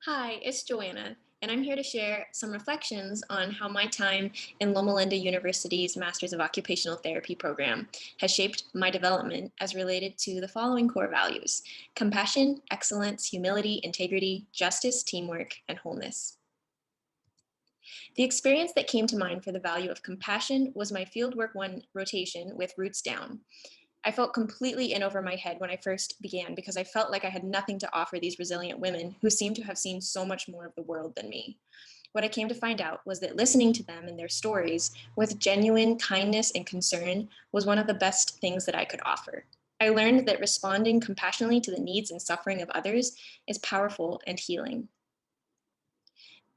Hi, it's Joanna, and I'm here to share some reflections on how my time in Loma University's Masters of Occupational Therapy program has shaped my development as related to the following core values: compassion, excellence, humility, integrity, justice, teamwork, and wholeness. The experience that came to mind for the value of compassion was my Fieldwork 1 rotation with Roots Down. I felt completely in over my head when I first began because I felt like I had nothing to offer these resilient women who seemed to have seen so much more of the world than me. What I came to find out was that listening to them and their stories with genuine kindness and concern was one of the best things that I could offer. I learned that responding compassionately to the needs and suffering of others is powerful and healing.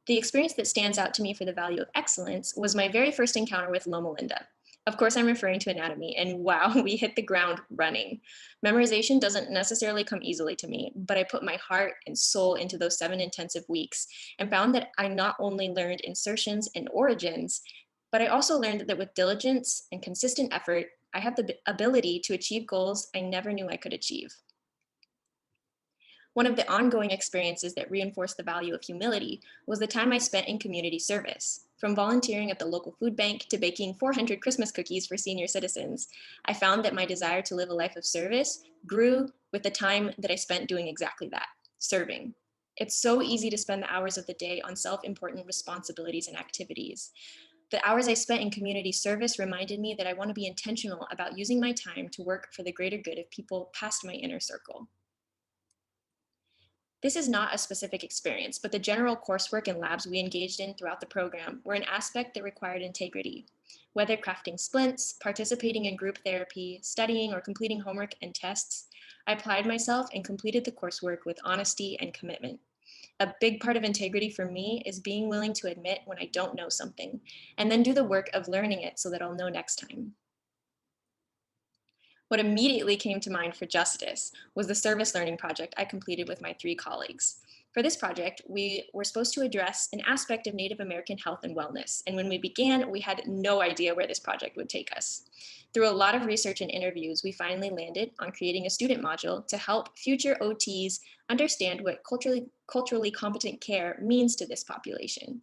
The experience that stands out to me for the value of excellence was my very first encounter with Loma Linda. Of course, I'm referring to anatomy, and wow, we hit the ground running. Memorization doesn't necessarily come easily to me, but I put my heart and soul into those 7 intensive weeks and found that I not only learned insertions and origins, but I also learned that with diligence and consistent effort, I have the ability to achieve goals I never knew I could achieve. One of the ongoing experiences that reinforced the value of humility was the time I spent in community service. From volunteering at the local food bank to baking 400 Christmas cookies for senior citizens, I found that my desire to live a life of service grew with the time that I spent doing exactly that, serving. It's so easy to spend the hours of the day on self important responsibilities and activities. The hours I spent in community service reminded me that I want to be intentional about using my time to work for the greater good of people past my inner circle. This is not a specific experience, but the general coursework and labs we engaged in throughout the program were an aspect that required integrity. Whether crafting splints, participating in group therapy, studying, or completing homework and tests, I applied myself and completed the coursework with honesty and commitment. A big part of integrity for me is being willing to admit when I don't know something, and then do the work of learning it so that I'll know next time. What immediately came to mind for justice was the service learning project I completed with my 3 colleagues. For this project, we were supposed to address an aspect of Native American health and wellness, and when we began, we had no idea where this project would take us. Through a lot of research and interviews, we finally landed on creating a student module to help future OTs understand what culturally competent care means to this population.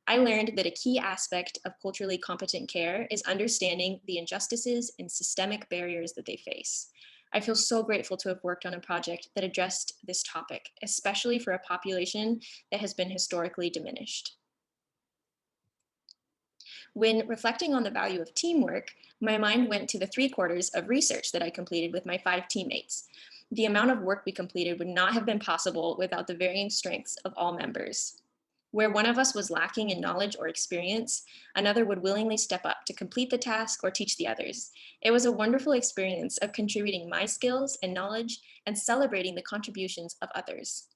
I learned that a key aspect of culturally competent care is understanding the injustices and systemic barriers that they face. I feel so grateful to have worked on a project that addressed this topic, especially for a population that has been historically diminished. When reflecting on the value of teamwork, my mind went to the 3 quarters of research that I completed with my 5 teammates. The amount of work we completed would not have been possible without the varying strengths of all members. Where one of us was lacking in knowledge or experience, another would willingly step up to complete the task or teach the others. It was a wonderful experience of contributing my skills and knowledge and celebrating the contributions of others.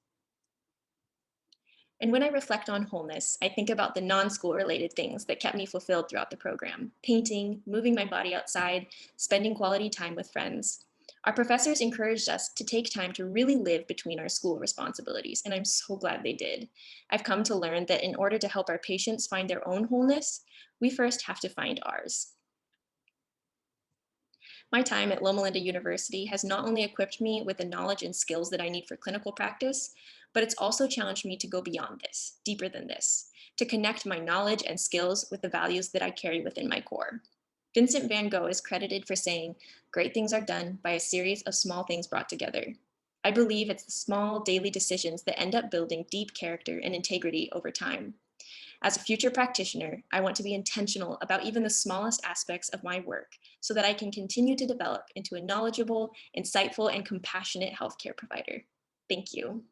And when I reflect on wholeness, I think about the non school related things that kept me fulfilled throughout the program: painting, moving my body outside, spending quality time with friends. Our professors encouraged us to take time to really live between our school responsibilities, and I'm so glad they did. I've come to learn that in order to help our patients find their own wholeness, we first have to find ours. My time at Loma Linda University has not only equipped me with the knowledge and skills that I need for clinical practice, but it's also challenged me to go beyond this, deeper than this, to connect my knowledge and skills with the values that I carry within my core. Vincent van Gogh is credited for saying, "Great things are done by a series of small things brought together." I believe it's the small daily decisions that end up building deep character and integrity over time. As a future practitioner, I want to be intentional about even the smallest aspects of my work so that I can continue to develop into a knowledgeable, insightful, and compassionate healthcare provider. Thank you.